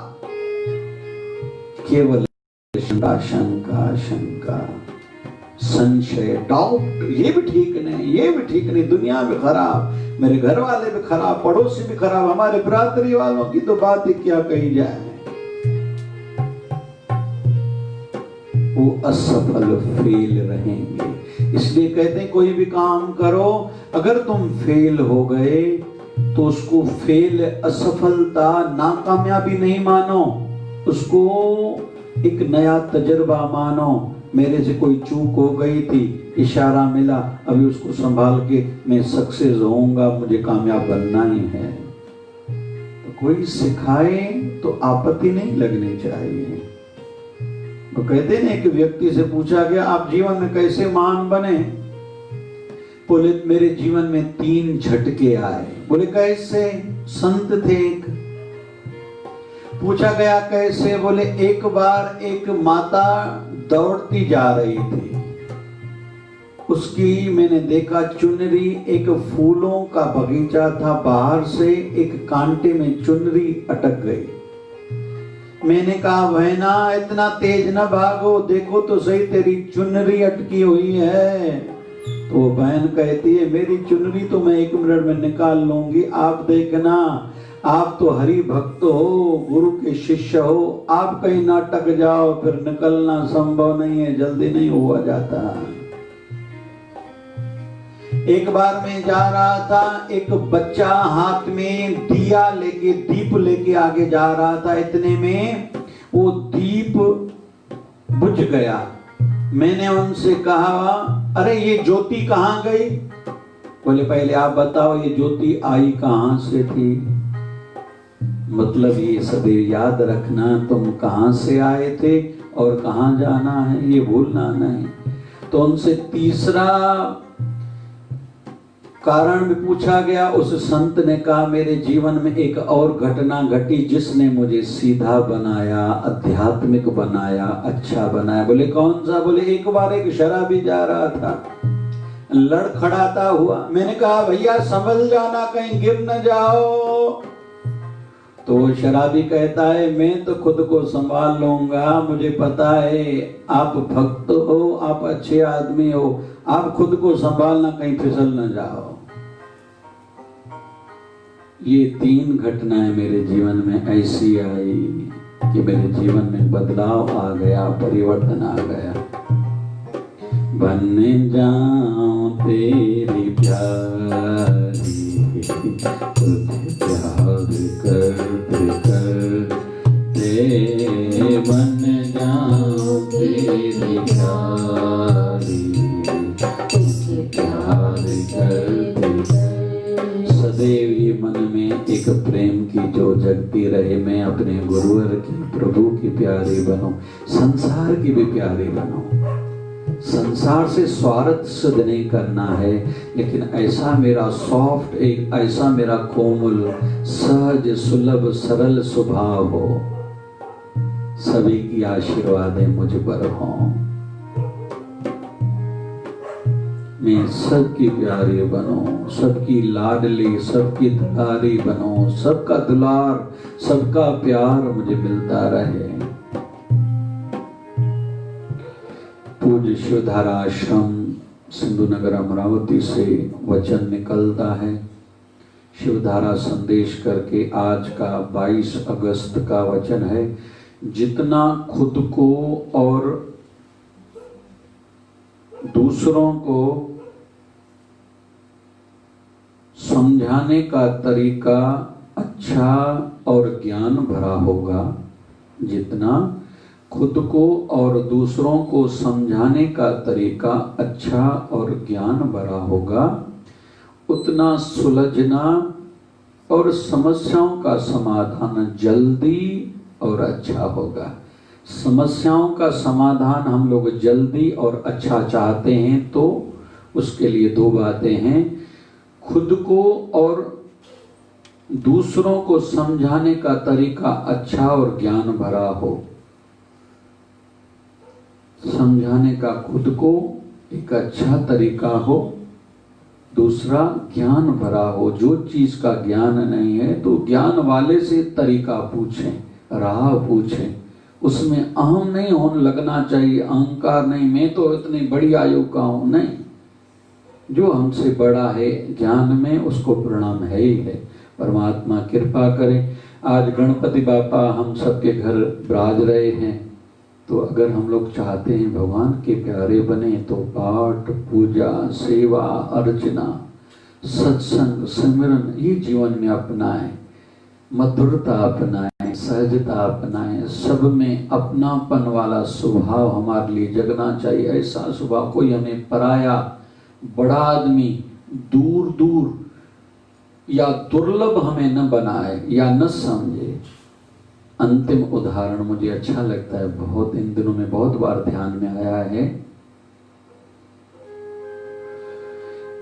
केवल शंका शंका शंका, संशय, डाउट, ये भी ठीक नहीं, ये भी ठीक नहीं, दुनिया भी खराब, मेरे घर वाले भी खराब, पड़ोसी भी खराब, हमारे बिरादरी वालों की तो बात ही क्या कही जाए। वो असफल फेल रहेंगे। इसलिए कहते हैं कोई भी काम करो, अगर तुम फेल हो गए तो उसको फेल, असफलता, नाकामयाबी नहीं मानो, उसको एक नया तजुर्बा मानो। मेरे से कोई चूक हो गई थी, इशारा मिला, अभी उसको संभाल के मैं सक्सेस होऊंगा, मुझे कामयाब बनना ही है। तो कोई सिखाए तो आपत्ति नहीं लगनी चाहिए। तो कहते हैं एक व्यक्ति से पूछा गया आप जीवन में कैसे महान बने? बोले मेरे जीवन में 3 झटके आए। बोले कैसे? संत थे एक। पूछा गया कैसे? बोले एक बार एक माता दौड़ती जा रही थी, उसकी मैंने देखा चुनरी, एक फूलों का बगीचा था, बाहर से एक कांटे में चुनरी अटक गई। मैंने कहा बहना इतना तेज न भागो, देखो तो सही तेरी चुनरी अटकी हुई है। तो वो बहन कहती है मेरी चुनरी तो मैं 1 मिनट में निकाल लूंगी, आप देखना, आप तो हरि भक्त हो, गुरु के शिष्य हो, आप कहीं ना अटक जाओ फिर निकलना संभव नहीं है, जल्दी नहीं हुआ जाता। एक बार मैं जा रहा था, एक बच्चा हाथ में दिया लेके, दीप लेके आगे जा रहा था, इतने में वो दीप बुझ गया। मैंने उनसे कहा अरे ये ज्योति कहाँ गई? बोले पहले आप बताओ ये ज्योति आई कहाँ से थी? मतलब ये सदैव याद रखना तुम कहाँ से आए थे और कहाँ जाना है, ये भूलना नहीं। तो उनसे तीसरा कारण भी पूछा गया। उस संत ने कहा मेरे जीवन में एक और घटना घटी जिसने मुझे सीधा बनाया, आध्यात्मिक बनाया, अच्छा बनाया। बोले कौन सा? बोले एक बार एक शराबी जा रहा था, लड़खड़ाता हुआ, मैंने कहा भैया संभल जाना कहीं गिर न जाओ। तो वो शराबी कहता है मैं तो खुद को संभाल लूंगा, मुझे पता है आप भक्त हो, आप अच्छे आदमी हो, आप खुद को संभालना, कहीं फिसल न जाओ। ये 3 घटनाएं मेरे जीवन में ऐसी आई कि मेरे जीवन में बदलाव आ गया, परिवर्तन आ गया। बन जाऊं तेरी प्यारी, तुझे प्यार करते करते, बन जाऊं तेरी प्यारी, तुझे प्यार करते। सदैव ये मन में एक प्रेम की जो जगती रहे, मैं अपने गुरुवर की, प्रभु की प्यारी बनूं, संसार की भी प्यारी बनूं। संसार से स्वार्थ सिद्ध नहीं करना है, लेकिन ऐसा मेरा सॉफ्ट, एक ऐसा मेरा कोमल, सहज, सुलभ, सरल स्वभाव हो, सभी की आशीर्वादें मुझ पर हों, मैं सबकी प्यारी बनूं, सबकी लाडली, सबकी दुलारी बनूं, सबका दुलार, सबका प्यार मुझे मिलता रहे। पूज्य शिवधारा आश्रम सिंधु नगर अमरावती से वचन निकलता है। शिवधारा संदेश करके आज का 22 अगस्त का वचन है। जितना खुद को और दूसरों को समझाने का तरीका अच्छा और ज्ञान भरा होगा, जितना खुद को और दूसरों को समझाने का तरीका अच्छा और ज्ञान भरा होगा, उतना सुलझना और समस्याओं का समाधान जल्दी और अच्छा होगा। समस्याओं का समाधान हम लोग जल्दी और अच्छा चाहते हैं तो उसके लिए दो बातें हैं, खुद को और दूसरों को समझाने का तरीका अच्छा और ज्ञान भरा हो। समझाने का खुद को एक अच्छा तरीका हो, दूसरा ज्ञान भरा हो। जो चीज का ज्ञान नहीं है तो ज्ञान वाले से तरीका पूछें, राह पूछें। उसमें अहम नहीं होने लगना चाहिए, अहंकार नहीं, मैं तो इतनी बड़ी आयु का हूं, नहीं। जो हमसे बड़ा है ज्ञान में उसको प्रणाम है ही है। परमात्मा कृपा करें। आज गणपति बापा हम सबके घर विराज रहे हैं, तो अगर हम लोग चाहते हैं भगवान के प्यारे बने तो पाठ पूजा सेवा अर्चना सत्संग सिमरन ये जीवन में अपनाएं, मधुरता अपनाएं, सहजता अपनाएं, सब में अपनापन वाला स्वभाव हमारे लिए जगना चाहिए। ऐसा स्वभाव कोई हमें पराया बड़ा आदमी दूर दूर या दुर्लभ हमें न बनाए या न समझे। अंतिम उदाहरण मुझे अच्छा लगता है, बहुत इन दिनों में बहुत बार ध्यान में आया है।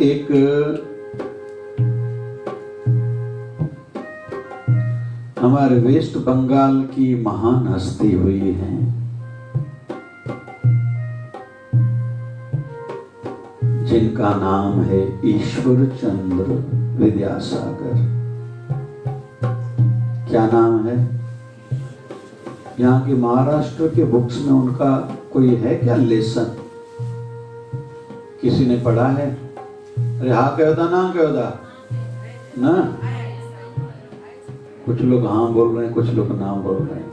एक हमारे वेस्ट बंगाल की महान हस्ती हुई है, जिनका नाम है ईश्वर चंद्र विद्यासागर। क्या नाम है? यहाँ के महाराष्ट्र के बुक्स में उनका कोई है क्या लेसन? किसी ने पढ़ा है? अरे हाँ कहो था ना, कहो था ना। कुछ लोग हाँ बोल रहे हैं, कुछ लोग ना बोल रहे हैं।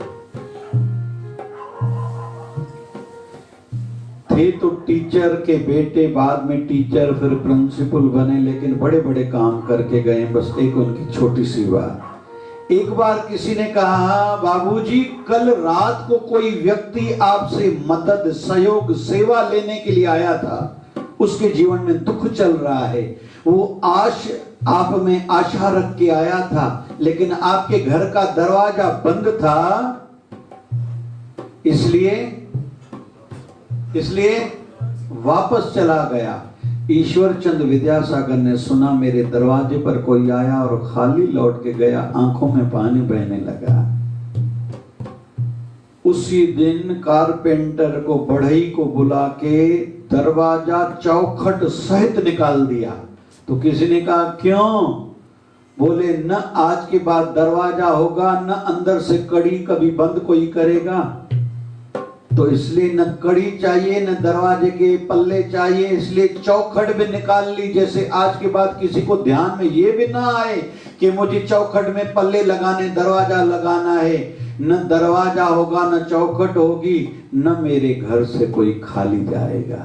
थे तो टीचर के बेटे, बाद में टीचर फिर प्रिंसिपल बने, लेकिन बड़े बड़े काम करके गए। बस एक उनकी छोटी सी बात। एक बार किसी ने कहा, बाबूजी कल रात को कोई व्यक्ति आपसे मदद सहयोग सेवा लेने के लिए आया था, उसके जीवन में दुख चल रहा है, वो आप में आशा रख के आया था, लेकिन आपके घर का दरवाजा बंद था, इसलिए वापस चला गया। ईश्वर चंद्र विद्यासागर ने सुना मेरे दरवाजे पर कोई आया और खाली लौट के गया, आंखों में पानी बहने लगा। उसी दिन कारपेंटर को, बढ़ई को बुला के दरवाजा चौखट सहित निकाल दिया। तो किसी ने कहा क्यों? बोले न आज के बाद दरवाजा होगा, न अंदर से कड़ी कभी बंद कोई करेगा, तो इसलिए न कड़ी चाहिए न दरवाजे के पल्ले चाहिए, इसलिए चौखट भी निकाल ली। जैसे आज के बाद किसी को ध्यान में ये भी ना आए कि मुझे चौखट में पल्ले लगाने, दरवाजा लगाना है। न दरवाजा होगा, न चौखट होगी, न मेरे घर से कोई खाली जाएगा।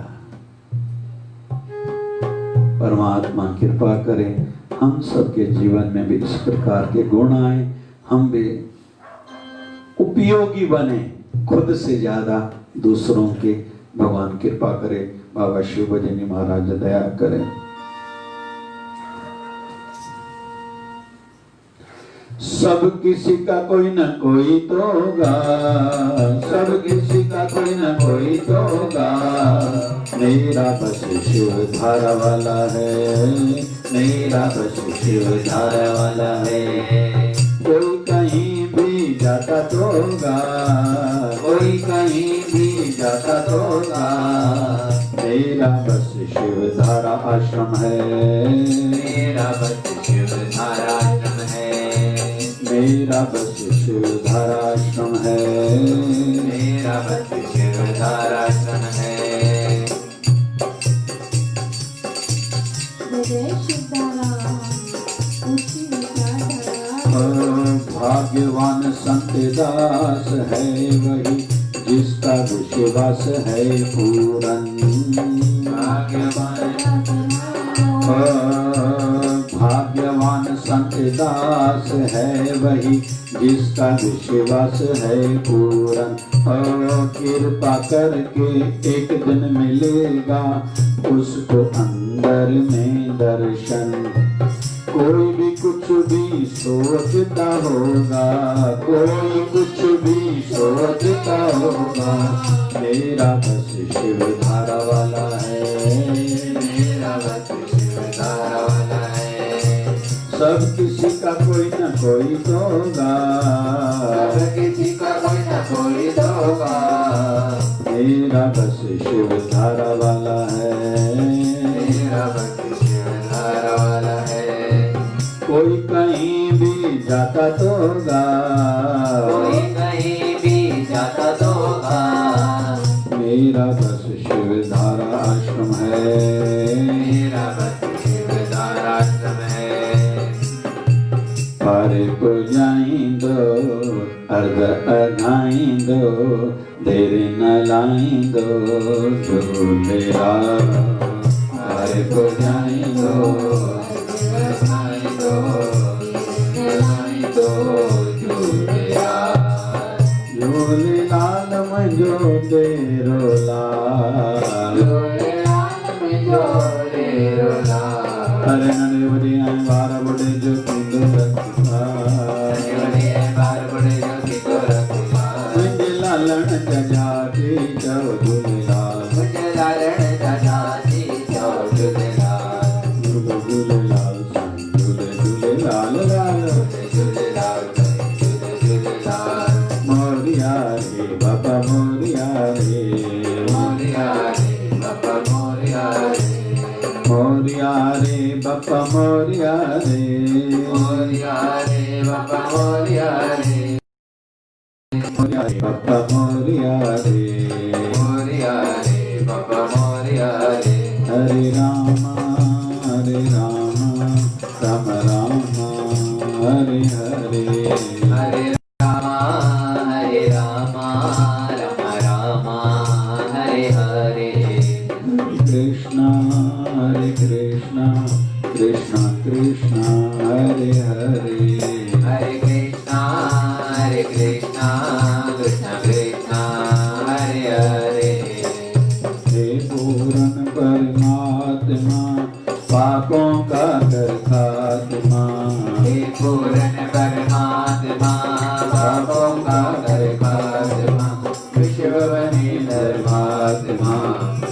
परमात्मा कृपा करे हम सबके जीवन में भी इस प्रकार के गुण आए, हम भी उपयोगी बने, खुद से ज्यादा दूसरों के। भगवान कृपा करे। बाबा शिव भजनी महाराज दया करें। सब किसी का कोई न कोई तो होगा, सब किसी का कोई न कोई तो होगा। मेरा बस शिव धारा वाला है, मेरा बस शिव धारा वाला है। कोई कहीं भी जाता तो होगा, कोई कहीं भी जाता तो होगा। मेरा बस शिव धारा आश्रम है, मेरा बस शिव धारा आश्रम है। मेरा बस शिव धारा आश्रम है, मेरा बस शिव धारा आश्रम है। भाग्यवान संत दास है वही, जिसका विश्वास है पूरन। भाग्यवान संत के दास है वही जिसका विश्वास है पूरन। और कृपा करके एक दिन मिलेगा उसको अंदर में दर्शन। कोई भी कुछ भी सोचता होगा, कोई कुछ भी सोचता होगा, मेरा बस शिव धारा वाला है, मेरा बस शिव धारा वाला है। सब किसी का कोई न कोई तो होगा, सब किसी का कोई न कोई तो होगा, मेरा बस शिव धारा वाला है, मेरा बस शिव धारा वाला है। कोई कहीं भी जाता तो होगा, कोई कहीं भी जाता तो होगा, मेरा बस शिव धारा आश्रम है, मेरा बस शिव धारा आश्रम है। पारे को जाइंदो अर्ध अघाइंदो, देर न लाइंदो झूलेरा। पारे को जाइंदो झूले लाल मजो तेरो लाल, अरे नने बड़ी आए बार बड़े जो पिंडो रखा, मुझे लालन जजा के चौ झूले लाल, झूले लाल सन झूले लाल लाल। मोरिया रे बाबा मोरिया रे, मोरिया रे बाबा मोरिया रे, मोरिया रे बाबा मोरिया रे, मोरिया रे बाबा मोरिया रे, मोरिया रे बाबा मोरिया रे, मोरिया रे बाबा मोरिया रे। हरे राम राम राम हरे हरे, हरे राम राम राम हरे हरे, कृष्णा कृष्णा कृष्णा हरे हरे, हरे कृष्णा कृष्णा कृष्णा हरे हरे। हे पूरन परमात्मा पापों का कर खात्मा, हे पूर्ण परमात्मा पापों का कर खात्मा, विश्व बने धर्मात्मा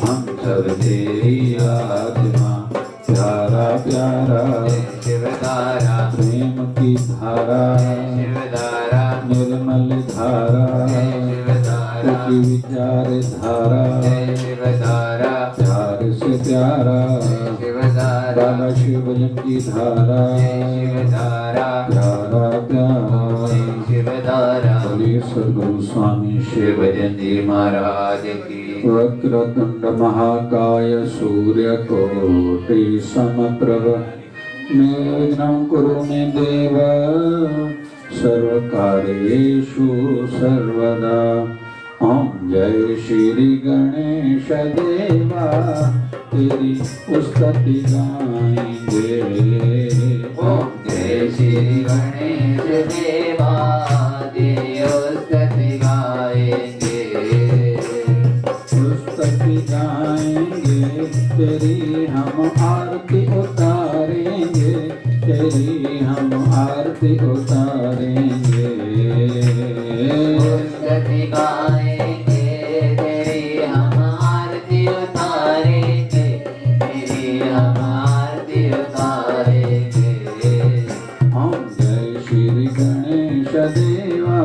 हम सब तेरी आत्मा। प्यारा प्यारा शिव धारा, प्रेम की धारा, शिव धारा, निर्मल धारा, शिव धारा, की विचार धारा, शिव धारा, प्यार से प्यारा शिव धारा, बाबा शिवलिंग की धारा, शिव धारा, प्यारा प्यारा। शिव धारा। बोलिए सद्गुरु स्वामी शिव जयंती महाराज की। वक्रतुंड महाकाय सूर्यकोटि समप्रभ निर्विघ्नं कुरु मे देव सर्वकार्येषु सर्वदा। ओम जय श्री गणेश देवा तेरी स्तुति गाएंगे। ओम जय श्री गणेश देवा तेरी स्तुति गाएंगे। स्तुति गाएंगे तेरी हम आरती उतारेंगे, तेरी हम आरती उतारेंगे। स्तुति गाएंगे तेरी हम आरती उतारेंगे, तेरी हम आरती उतारेंगे। हम जय श्री गणेश देवा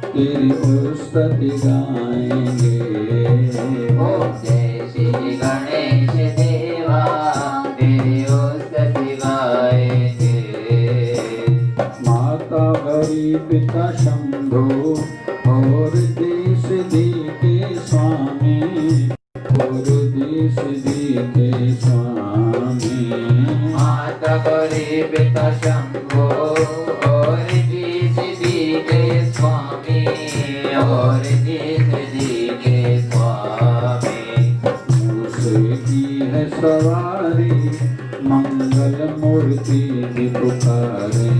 तेरी स्तुति गाएंगे। ओम जय श्री गणेश देवा तेरी स्तुति गाएंगे। माता गौरी पिता शंभु और देश दी के स्वामी, और देश दी के स्वामी। माता गौरी पिता शंभो और देश दी के स्वामी, और देश दी के स्वामी। मूसे की है सवारी मंगल मूर्ति भी पुकारे,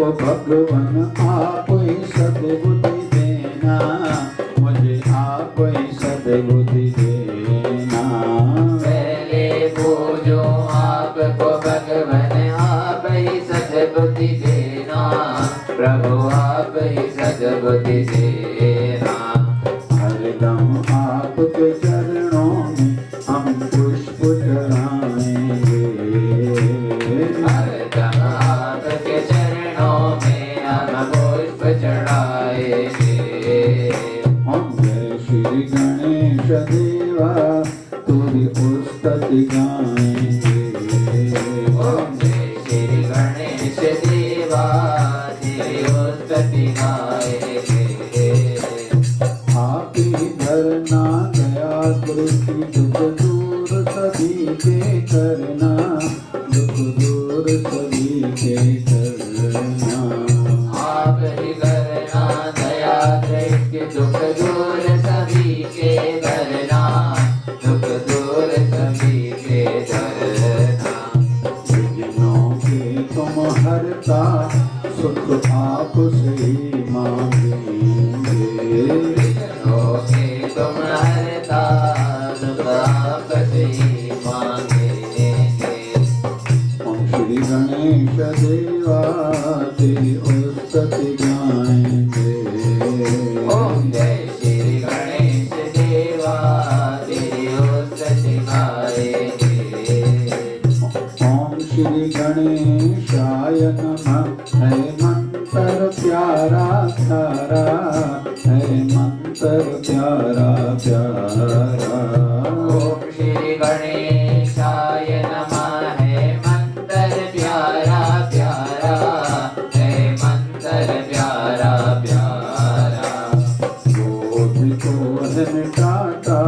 हमको भगवान आप ही सद्बुद्धि देना, मुझे आप ही सद्बुद्धि देना। पहले पूजो आपको भगवान आप ही सद्बुद्धि देना, प्रभु आप ही सद्बुद्धि देना। हरदम आपके चरणों में हम पुष्प चढ़ाएंगे, हरदम आपके चरणों में हम पुष्प चढ़ाएंगे। ओम जय श्री गणेश देवा तुझी उस्तति गाएंगे। ओम जय श्री गणेश देवा तेरी उस्तति गाएंगे। आप ही धरना गया दृष्टि दुख दूर सभी के करना, दुख दूर सभी के करना। आप ही करना दया दृष्टि दुख दूर सभी के करना, दुख दूर सभी के करना। विघ्नों के तुम हरता सुख आप से ही मांगेंगे। विघ्नों के तुम हरता दुख आप से ही मांगेंगे। ओम श्री गणेश देवा तेरी उस्तति गाएंगे। ओम जय श्री गणेश देवा तेरी उस्तति गाएंगे। ओम श्री गणेशाय नमः। है मंत्र प्यारा प्यारा, है मंत्र प्यारा प्यारा। ओम श्री गणेशाय नमः। है मंत्र प्यारा प्यारा, है मंत्र प्यारा प्यारा। क्रोध को है मिटाता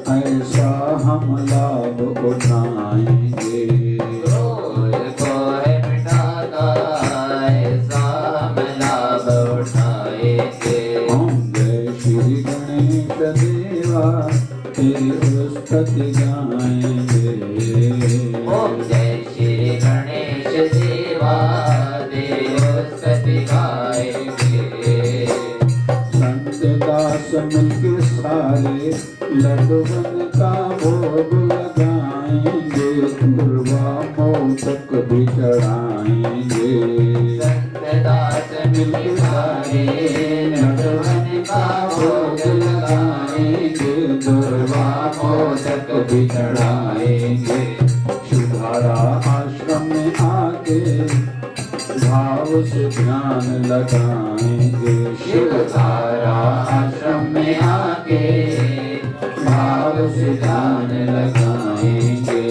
ऐसा हम लाभ उठाएंगे। क्रोध को है मिटाता ऐसा हम लाभ उठाएंगे। ओम जय श्री गणेश देवा तेरी उस्तति गाएंगे। ओम जय श्री गणेश देवा तेरी उस्तति गाएंगे। संत दास मिलके सारे लडवन का भोग लगाएंगे, दुर्वा मोदक भी चढ़ाएंगे। संत दास मिलके सारे लडवन का भोग लगाएंगे, दुर्वा मोदक भी चढ़ाएंगे। शुभारा आश्रम में आके भाव से ध्यान लगाएंगे। शिवधारा आश्रम में आके भाव से ध्यान लगाएंगे।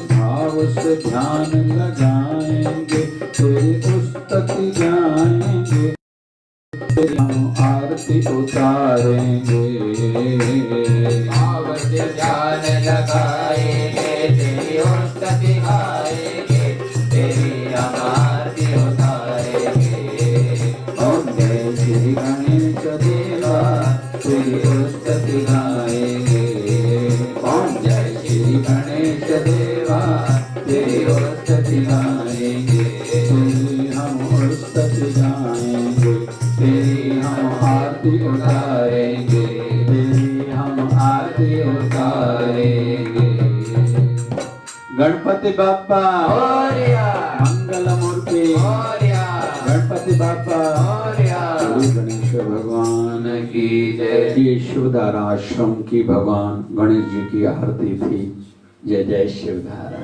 भाव से ध्यान लगाएंगे, तेरी उस्तति गाएंगे, तेरी हम आरती उतारेंगे। भाव से ध्यान लगाएंगे, तेरी उस्तति गाएंगे, तेरी हम आरती उतारेंगे। ओम जय श्री गणेश देवा तेरी उस्तति गाएंगे। ओम जय श्री गणेश देवा तेरी उस्तति गाएंगे। तेरी हम उस्तति गाएंगे, तेरी हम आरती उतारेंगे, तेरी हम आरती उतारेंगे। गणपति बाप्पा मोरया, मंगल मूर्ति मोरया, गणपति बाप्पा मोरया। श्री गणेश भगवान की जय। ये शिवधारा आश्रम की भगवान गणेश जी की आरती थी। जय जय शिवधारा।